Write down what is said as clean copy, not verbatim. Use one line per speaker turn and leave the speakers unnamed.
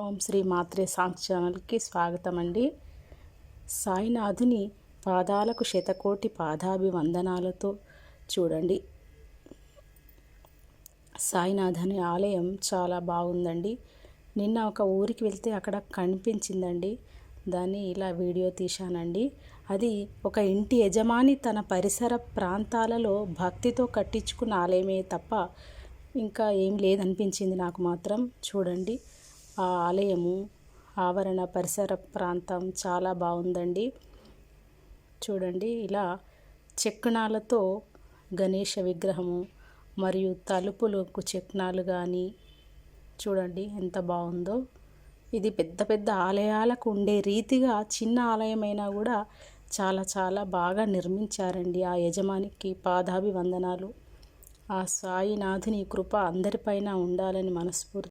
ఓం శ్రీ మాత్రే song ఛానల్కి స్వాగతం అండి. సాయినాథుని పాదాలకు శతకోటి పాదాభివందనాలతో చూడండి. సాయినాథుని ఆలయం చాలా బాగుందండి. నిన్న ఒక ఊరికి వెళ్తే అక్కడ కనిపించిందండి. దాన్ని ఇలా వీడియో తీశానండి. అది ఒక ఇంటి యజమాని తన పరిసర ప్రాంతాలలో భక్తితో కట్టించుకున్న ఆలయమే తప్ప ఇంకా ఏం లేదనిపించింది నాకు మాత్రం. చూడండి, ఆ ఆలయము ఆవరణ పరిసర ప్రాంతం చాలా బాగుందండి. చూడండి, ఇలా చెక్కనాలతో గణేష విగ్రహము మరియు తలుపులకు చెక్నాలు కానీ చూడండి ఎంత బాగుందో. ఇది పెద్ద పెద్ద ఆలయాలకు ఉండే రీతిగా చిన్న ఆలయమైనా కూడా చాలా చాలా బాగా నిర్మించారండి. ఆ యజమానికి పాదాభివందనాలు. ఆ సాయినాథుని కృప అందరిపైన ఉండాలని మనస్ఫూర్తి